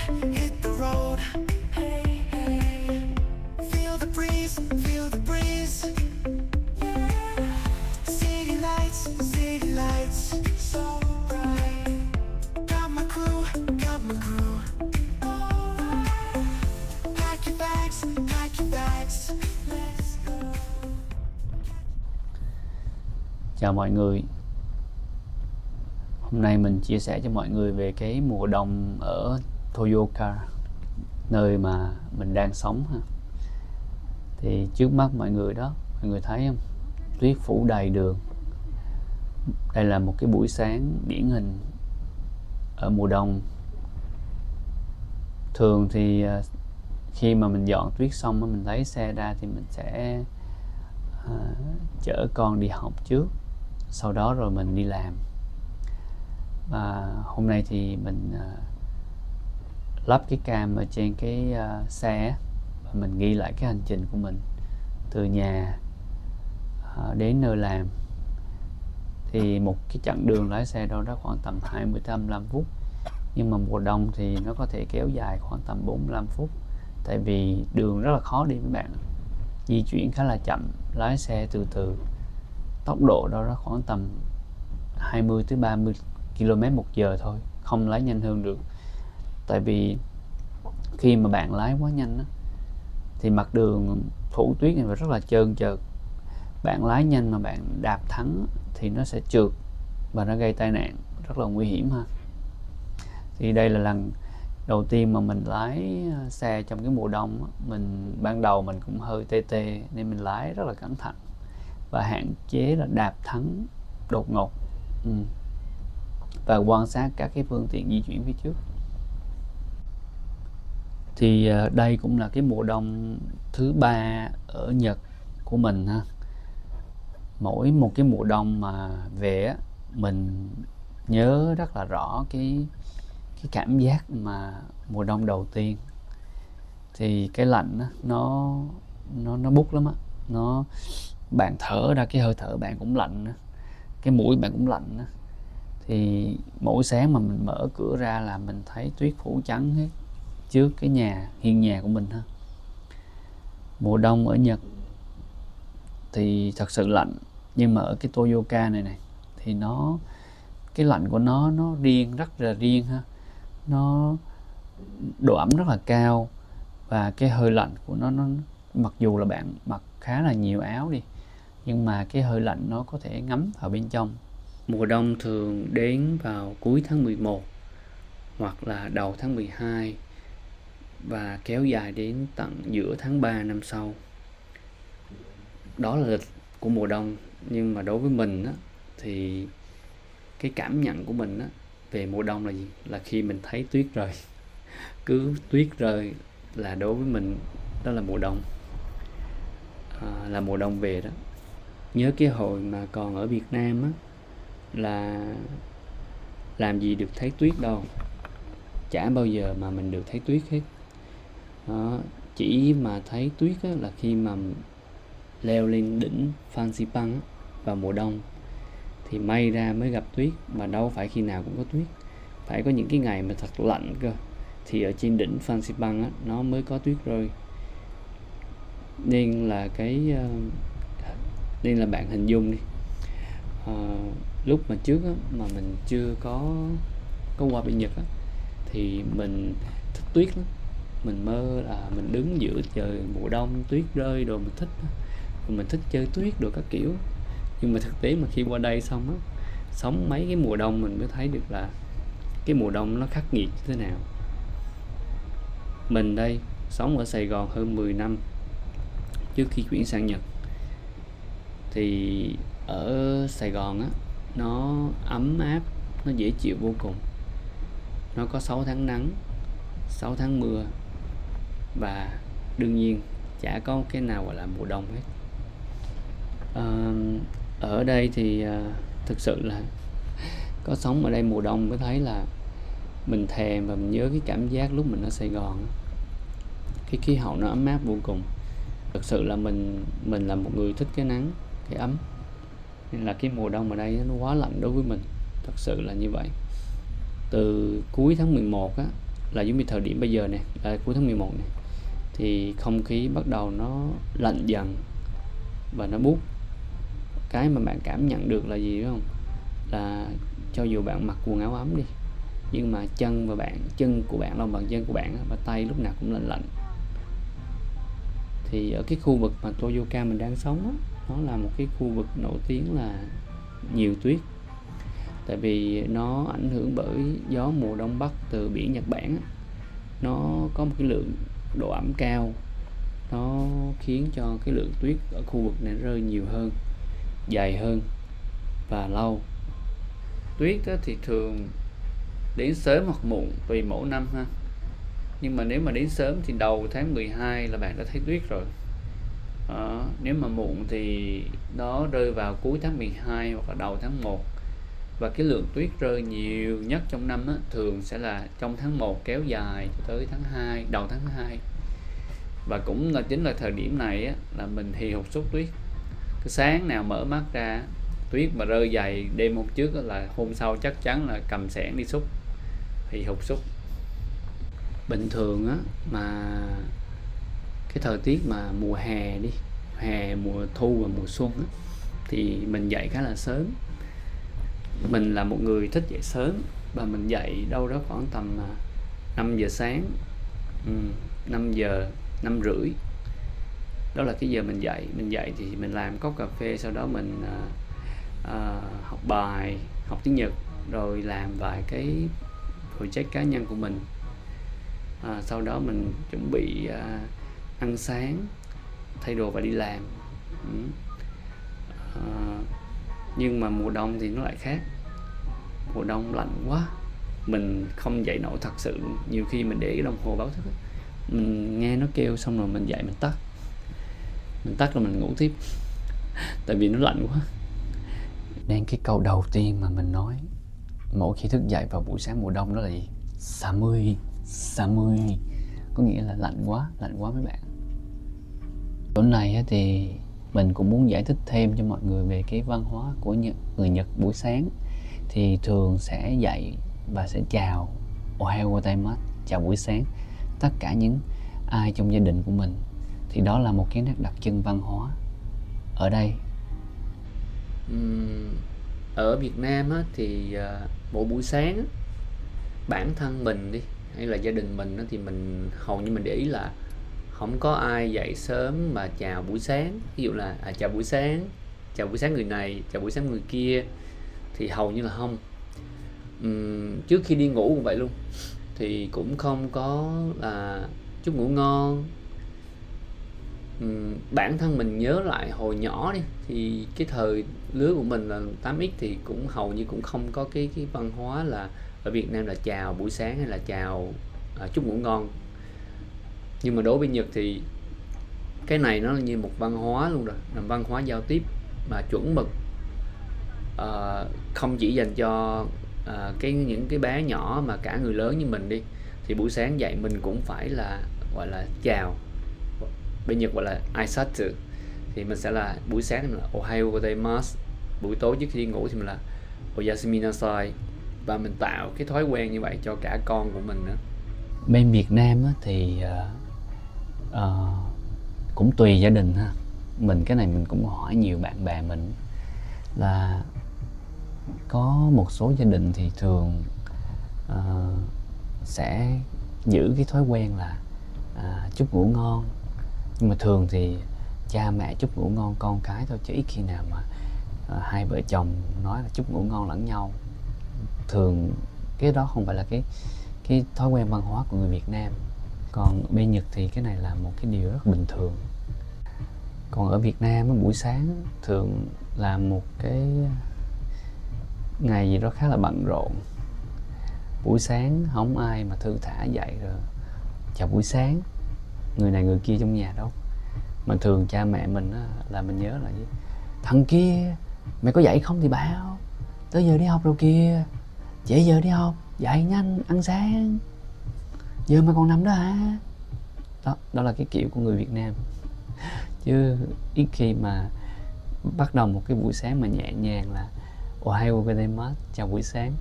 hit the road. Hey, hey. Feel the breeze, feel the breeze. City lights, so bright. Got my crew, got my crew. Pack your bags, pack your bags. Let's go. Chào mọi người. Hôm nay mình chia sẻ cho mọi người về cái mùa đông ở Toyooka, nơi mà mình đang sống ha. Thì trước mắt mọi người đó, mọi người thấy không? Tuyết phủ đầy đường. Đây là một cái buổi sáng điển hình ở mùa đông. Thường thì khi mà mình dọn tuyết xong mình lấy xe ra thì mình sẽ chở con đi học trước, sau đó rồi mình đi làm. Và hôm nay thì mình lắp cái cam ở trên cái xe và mình ghi lại cái hành trình của mình từ nhà đến nơi làm. Thì một cái chặng đường lái xe đâu đó khoảng tầm 20-25 phút, nhưng mà mùa đông thì nó có thể kéo dài khoảng tầm 45 phút, tại vì đường rất là khó đi mấy bạn, di chuyển khá là chậm, lái xe từ từ, tốc độ đâu đó khoảng tầm 20-30 km/h thôi, không lái nhanh hơn được. Tại vì khi mà bạn lái quá nhanh á, thì mặt đường phủ tuyết này rất là trơn trượt. Bạn lái nhanh mà bạn đạp thắng thì nó sẽ trượt và nó gây tai nạn rất là nguy hiểm ha. Thì đây là lần đầu tiên mà mình lái xe trong cái mùa đông. Ban đầu mình cũng hơi tê tê nên mình lái rất là cẩn thận và hạn chế là đạp thắng đột ngột, và quan sát các cái phương tiện di chuyển phía trước. Thì đây cũng là cái mùa đông thứ 3 ở Nhật của mình ha. Mỗi một cái mùa đông mà về á, mình nhớ rất là rõ cái cảm giác mà mùa đông đầu tiên. Thì cái lạnh á, nó bút lắm á, bạn thở ra cái hơi thở bạn cũng lạnh á, cái mũi bạn cũng lạnh á. Thì mỗi sáng mà mình mở cửa ra là mình thấy tuyết phủ trắng hết trước cái hiên nhà của mình ha. Mùa đông ở Nhật thì thật sự lạnh, nhưng mà ở cái Toyooka này thì cái lạnh của nó riêng, rất là riêng ha. Nó độ ẩm rất là cao, và cái hơi lạnh của nó mặc dù là bạn mặc khá là nhiều áo đi, nhưng mà cái hơi lạnh nó có thể ngấm vào bên trong. Mùa đông thường đến vào cuối tháng 11 hoặc là đầu tháng 12 và kéo dài đến tận giữa tháng 3 năm sau. Đó là lịch của mùa đông. Nhưng mà đối với mình á, thì cái cảm nhận của mình á, về mùa đông là gì? Là khi mình thấy tuyết rơi. Cứ tuyết rơi là đối với mình đó là mùa đông, là mùa đông về đó. Nhớ cái hồi mà còn ở Việt Nam á, là làm gì được thấy tuyết đâu, chả bao giờ mà mình được thấy tuyết hết đó. Chỉ mà thấy tuyết á, là khi mà leo lên đỉnh Fansipan á, vào mùa đông thì may ra mới gặp tuyết, mà đâu phải khi nào cũng có tuyết. Phải có những cái ngày mà thật lạnh cơ, thì ở trên đỉnh Fansipan á, nó mới có tuyết rơi. Nên là bạn hình dung đi, lúc mà trước á, mà mình chưa có qua bên Nhật á, thì mình thích tuyết lắm. Mình mơ là mình đứng giữa trời mùa đông tuyết rơi rồi mình thích chơi tuyết đồ các kiểu. Nhưng mà thực tế mà khi qua đây xong á, sống mấy cái mùa đông mình mới thấy được là cái mùa đông nó khắc nghiệt như thế nào. Mình đây sống ở Sài Gòn hơn 10 năm trước khi chuyển sang Nhật. Thì ở Sài Gòn á, nó ấm áp, nó dễ chịu vô cùng. Nó có 6 tháng nắng, 6 tháng mưa, và đương nhiên chả có cái nào gọi là mùa đông hết. Ở đây thì thực sự là có sống ở đây mùa đông mới thấy là mình thèm, và mình nhớ cái cảm giác lúc mình ở Sài Gòn. Cái khí hậu nó ấm áp vô cùng. Thực sự là mình là một người thích cái nắng, cái ấm, nên là cái mùa đông ở đây nó quá lạnh đối với mình. Thật sự là như vậy. Từ cuối tháng 11 á, là giống như thời điểm bây giờ này, là cuối tháng 11 này, thì không khí bắt đầu nó lạnh dần và nó buốt. Cái mà bạn cảm nhận được là gì biết không? Là cho dù bạn mặc quần áo ấm đi, nhưng mà chân của bạn, lòng bàn chân của bạn và tay lúc nào cũng lạnh lạnh. Thì ở cái khu vực mà Toyooka mình đang sống á, nó là một cái khu vực nổi tiếng là nhiều tuyết. Tại vì nó ảnh hưởng bởi gió mùa đông bắc từ biển Nhật Bản á. Nó có một cái lượng độ ẩm cao, nó khiến cho cái lượng tuyết ở khu vực này rơi nhiều hơn, dày hơn và lâu. Tuyết thì thường đến sớm hoặc muộn tùy mỗi năm ha. Nhưng mà nếu mà đến sớm thì đầu tháng 12 là bạn đã thấy tuyết rồi. Nếu mà muộn thì nó rơi vào cuối tháng 12 hoặc là đầu tháng 1. Và cái lượng tuyết rơi nhiều nhất trong năm thường sẽ là trong tháng 1 kéo dài tới tháng 2, đầu tháng 2. Và cũng là chính là thời điểm này là mình hì hục xúc tuyết. Cái sáng nào mở mắt ra, tuyết mà rơi dày đêm hôm trước là hôm sau chắc chắn là cầm xẻng đi xúc, hì hục xúc. Bình thường mà cái thời tiết mà mùa hè đi, hè, mùa thu và mùa xuân thì mình dậy khá là sớm. Mình là một người thích dậy sớm và mình dậy đâu đó khoảng tầm 5 giờ sáng, 5 giờ, 5 rưỡi. Đó là cái giờ mình dậy. Mình dậy thì mình làm cốc cà phê, sau đó mình học bài, học tiếng Nhật, rồi làm vài cái project cá nhân của mình. Sau đó mình chuẩn bị ăn sáng, thay đồ và đi làm. Nhưng mà mùa đông thì nó lại khác. Mùa đông lạnh quá, mình không dậy nổi thật sự luôn. Nhiều khi mình để cái đồng hồ báo thức, mình nghe nó kêu xong rồi mình dậy mình tắt rồi mình ngủ tiếp. Tại vì nó lạnh quá. Nên cái câu đầu tiên mà mình nói mỗi khi thức dậy vào buổi sáng mùa đông đó là gì? Samui, samui, có nghĩa là lạnh quá mấy bạn. Chỗ này thì mình cũng muốn giải thích thêm cho mọi người về cái văn hóa của người Nhật buổi sáng. Thì thường sẽ dậy và sẽ chào Ohayou gozaimasu, chào buổi sáng tất cả những ai trong gia đình của mình. Thì đó là một cái nét đặc trưng văn hóa ở đây. Ở Việt Nam thì mỗi buổi sáng bản thân mình đi hay là gia đình mình thì mình hầu như mình để ý là không có ai dậy sớm mà chào buổi sáng. Ví dụ là chào buổi sáng người này, chào buổi sáng người kia, thì hầu như là không. Trước khi đi ngủ cũng vậy luôn, thì cũng không có là chúc ngủ ngon. Bản thân mình nhớ lại hồi nhỏ đi, thì cái thời lứa của mình là 8X thì cũng hầu như cũng không có cái văn hóa là ở Việt Nam là chào buổi sáng hay là chào chúc ngủ ngon. Nhưng mà đối với Nhật thì cái này nó là như một văn hóa luôn rồi, là văn hóa giao tiếp mà chuẩn mực, không chỉ dành cho những cái bé nhỏ mà cả người lớn như mình đi, thì buổi sáng dậy mình cũng phải là gọi là chào. Bên Nhật gọi là aisatsu, thì mình sẽ là buổi sáng thì mình là Ohayou gozaimasu, buổi tối trước khi đi ngủ thì mình là oyasumi nasai, và mình tạo cái thói quen như vậy cho cả con của mình nữa. Bên Việt Nam thì cũng tùy gia đình ha. Cái này mình cũng hỏi nhiều bạn bè mình là có một số gia đình thì thường sẽ giữ cái thói quen là chúc ngủ ngon. Nhưng mà thường thì cha mẹ chúc ngủ ngon con cái thôi, chứ ít khi nào mà hai vợ chồng nói là chúc ngủ ngon lẫn nhau. Thường cái đó không phải là cái thói quen văn hóa của người Việt Nam. Còn bên Nhật thì cái này là một cái điều rất bình thường. Còn ở Việt Nam buổi sáng thường là một cái ngày gì đó khá là bận rộn. Buổi sáng không ai mà thư thả dậy rồi chào buổi sáng người này người kia trong nhà đâu. Mà thường cha mẹ mình là mình nhớ là gì? Thằng kia mày có dậy không thì bảo, tới giờ đi học rồi kìa, trễ giờ đi học, dậy nhanh ăn sáng, giờ mà còn nằm đó hả? Đó là cái kiểu của người Việt Nam. Chứ ít khi mà bắt đầu một cái buổi sáng mà nhẹ nhàng là Ohayou gozaimasu, chào buổi sáng,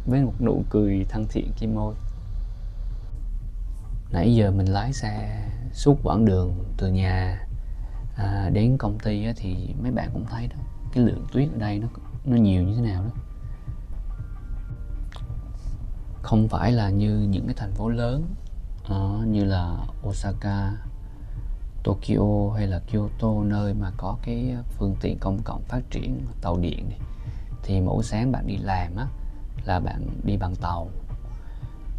với một nụ cười thân thiện trên môi. Nãy giờ mình lái xe suốt quãng đường từ nhà đến công ty á, thì mấy bạn cũng thấy đó, cái lượng tuyết ở đây nó nhiều như thế nào đó. Không phải là như những cái thành phố lớn như là Osaka, Tokyo hay là Kyoto, nơi mà có cái phương tiện công cộng phát triển, tàu điện này, thì mỗi sáng bạn đi làm á là bạn đi bằng tàu.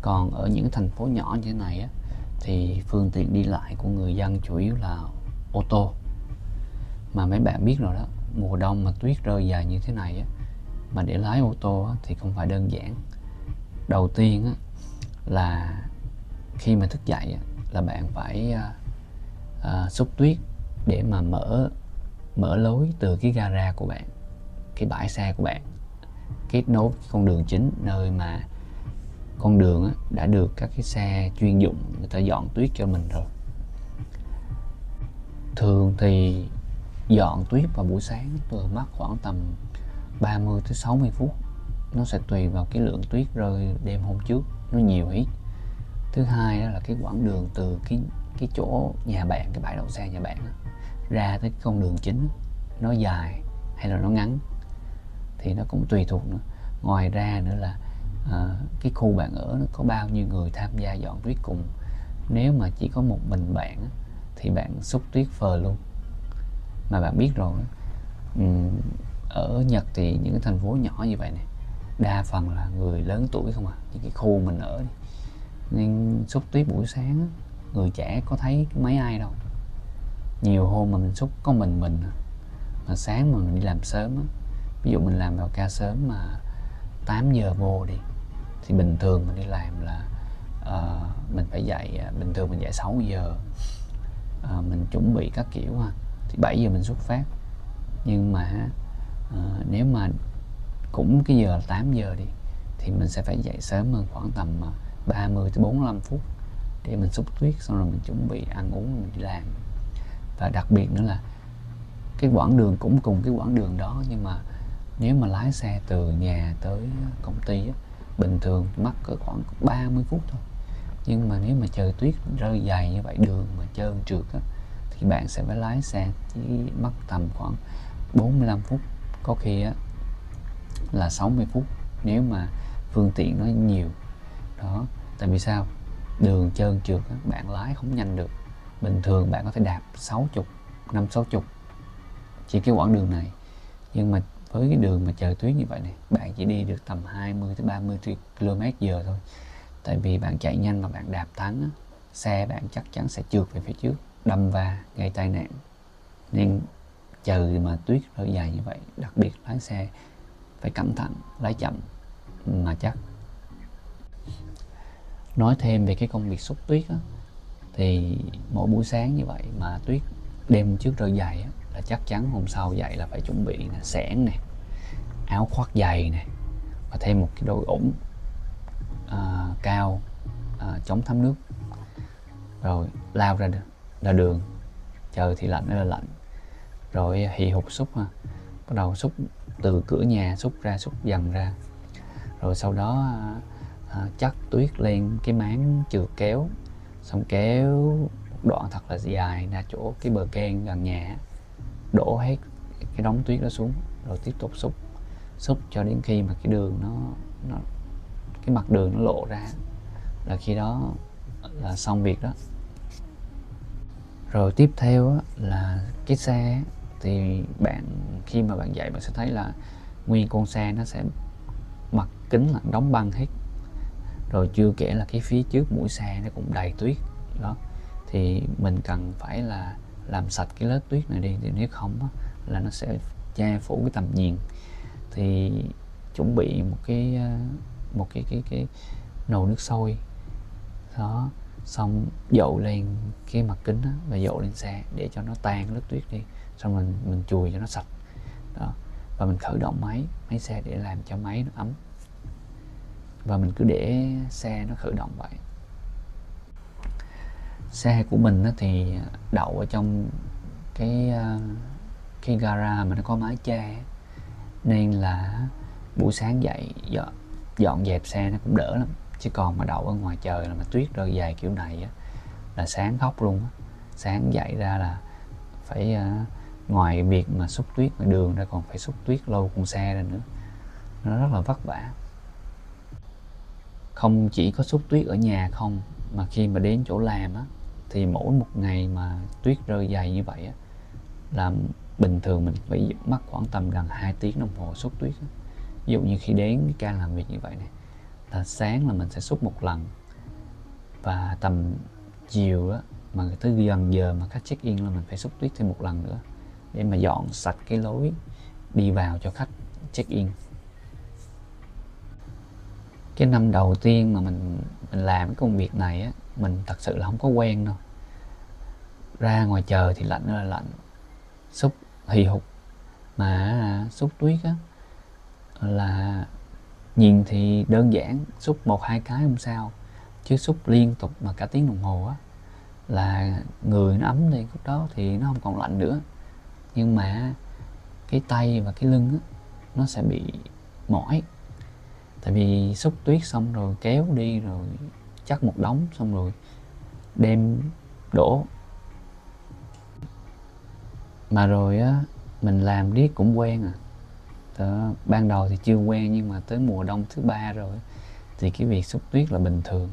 Còn ở những thành phố nhỏ như thế này á thì phương tiện đi lại của người dân chủ yếu là ô tô. Mà mấy bạn biết rồi đó, mùa đông mà tuyết rơi dài như thế này á, mà để lái ô tô á, thì không phải đơn giản. Đầu tiên á, là khi mà thức dậy á, là bạn phải xúc tuyết để mà mở lối từ cái gara của bạn, cái bãi xe của bạn, kết nối với con đường chính, nơi mà con đường á, đã được các cái xe chuyên dụng người ta dọn tuyết cho mình rồi. Thường thì dọn tuyết vào buổi sáng thường mất khoảng tầm 30 tới 60 phút. Nó sẽ tùy vào cái lượng tuyết rơi đêm hôm trước, nó nhiều ít. Thứ hai đó là cái quãng đường từ cái chỗ nhà bạn, cái bãi đậu xe nhà bạn đó, ra tới con đường chính, nó dài hay là nó ngắn thì nó cũng tùy thuộc nữa. Ngoài ra nữa là cái khu bạn ở nó có bao nhiêu người tham gia dọn tuyết cùng. Nếu mà chỉ có một mình bạn á, thì bạn xúc tuyết phờ luôn. Mà bạn biết rồi, ở Nhật thì những cái thành phố nhỏ như vậy này, đa phần là người lớn tuổi không à. Những cái khu mình ở đi, nên xúc tuyết buổi sáng á, người trẻ có thấy mấy ai đâu. Nhiều hôm mà mình xúc có mình mà sáng mà mình đi làm sớm á, ví dụ mình làm vào ca sớm mà 8 giờ vô đi, thì bình thường mình đi làm là mình phải dậy, bình thường mình dậy 6 giờ, mình chuẩn bị các kiểu ha, thì 7 giờ mình xuất phát. Nhưng mà nếu mà cũng cái giờ 8 giờ đi thì mình sẽ phải dậy sớm hơn khoảng tầm 30 tới 45 phút để mình xúc tuyết, xong rồi mình chuẩn bị ăn uống mình đi làm. Và đặc biệt nữa là cái quãng đường cũng cùng cái quãng đường đó, nhưng mà nếu mà lái xe từ nhà tới công ty á, bình thường mất cỡ khoảng 30 phút thôi. Nhưng mà nếu mà trời tuyết rơi dày như vậy, đường mà trơn trượt á, thì bạn sẽ phải lái xe chỉ mất tầm khoảng 45 phút, có khi á là 60 phút nếu mà phương tiện nó nhiều đó. Tại vì sao? Đường trơn trượt á, bạn lái không nhanh được. Bình thường bạn có thể đạp 50 chỉ cái quãng đường này. Nhưng mà với cái đường mà trời tuyết như vậy này, bạn chỉ đi được tầm 20 tới 30 km/h thôi. Tại vì bạn chạy nhanh mà bạn đạp thắng á, xe bạn chắc chắn sẽ trượt về phía trước, đâm va, gây tai nạn. Nên trời mà tuyết rơi dài như vậy, đặc biệt lái xe phải cẩn thận, lái chậm mà chắc. Nói thêm về cái công việc xúc tuyết á, thì mỗi buổi sáng như vậy mà tuyết đêm trước rơi dày á, là chắc chắn hôm sau dậy là phải chuẩn bị nè, xẻng nè, áo khoác dày nè, và thêm một cái đôi ủng cao chống thấm nước. Rồi lao ra đường, trời thì lạnh ơi là lạnh, rồi hì hục xúc ha. Bắt đầu xúc từ cửa nhà xúc dần ra, rồi sau đó chắt tuyết lên cái máng chườm kéo, xong kéo một đoạn thật là dài ra chỗ cái bờ kênh gần nhà, đổ hết cái đống tuyết đó xuống, rồi tiếp tục xúc cho đến khi mà cái đường nó cái mặt đường nó lộ ra, là khi đó là xong việc đó. Rồi tiếp theo là cái xe, thì bạn khi mà bạn dậy bạn sẽ thấy là nguyên con xe nó sẽ mặt kính là đóng băng hết. Rồi chưa kể là cái phía trước mũi xe nó cũng đầy tuyết đó, thì mình cần phải là làm sạch cái lớp tuyết này đi, thì nếu không á, là nó sẽ che phủ cái tầm nhìn. Thì chuẩn bị một cái nồi nước sôi đó, xong dội lên cái mặt kính đó, và dội lên xe để cho nó tan lớp tuyết đi, xong mình chùi cho nó sạch đó. Và mình khởi động máy xe để làm cho máy nó ấm, và mình cứ để xe nó khởi động vậy. Xe của mình thì đậu ở trong cái gara mà nó có mái che, nên là buổi sáng dậy dọn dẹp xe nó cũng đỡ lắm. Chứ còn mà đậu ở ngoài trời là mà tuyết rơi dài kiểu này á, là sáng khóc luôn á. Sáng dậy ra là phải ngoài việc mà xúc tuyết ngoài đường ra còn phải xúc tuyết lôi con xe ra nữa, nó rất là vất vả. Không chỉ có xúc tuyết ở nhà không, mà khi mà đến chỗ làm á thì mỗi một ngày mà tuyết rơi dày như vậy á là bình thường mình phải mất khoảng tầm gần 2 tiếng đồng hồ xúc tuyết á. Ví dụ như khi đến cái ca làm việc như vậy này là sáng là mình sẽ xúc một lần, và tầm chiều á mà tới gần giờ mà khách check in là mình phải xúc tuyết thêm một lần nữa để mà dọn sạch cái lối đi vào cho khách check in. Cái năm đầu tiên mà mình làm cái công việc này á, mình thật sự là không có quen đâu. Ra ngoài trời thì lạnh là lạnh, xúc hì hục, mà xúc tuyết á là nhìn thì đơn giản, xúc 1-2 cái không sao, chứ xúc liên tục mà cả tiếng đồng hồ á là người nó ấm lên, lúc đó thì nó không còn lạnh nữa, nhưng mà cái tay và cái lưng á nó sẽ bị mỏi. Tại vì xúc tuyết xong rồi kéo đi rồi chắc một đống xong rồi đem đổ. Mà rồi á mình làm riết cũng quen à. Ban đầu thì chưa quen, nhưng mà tới mùa đông thứ 3 rồi thì cái việc xúc tuyết là bình thường,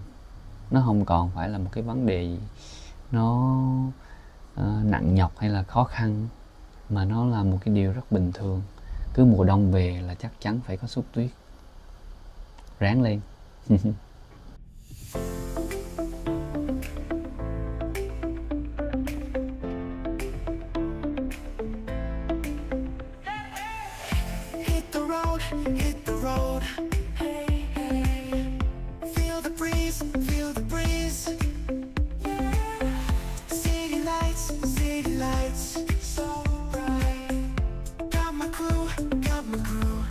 nó không còn phải là một cái vấn đề gì nó nặng nhọc hay là khó khăn, mà nó là một cái điều rất bình thường. Cứ mùa đông về là chắc chắn phải có xúc tuyết. Ráng lên. Hit the road, hit the road. Hey, hey. Feel the breeze, feel the breeze. Yeah. City lights, so bright. Got my crew, got my crew.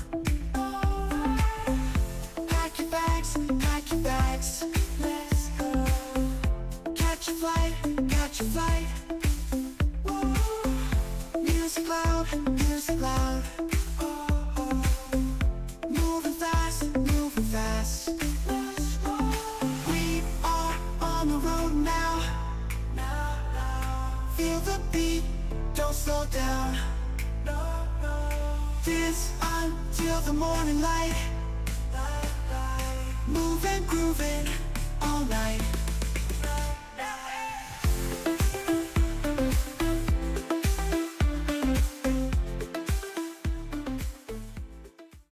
Pack your bags, let's go. Catch a flight, catch a flight. Whoa. Music loud, music loud. Moving fast, moving fast. We are on the road now. Feel the beat, don't slow down. Dance until the morning light. Moving, grooving all night.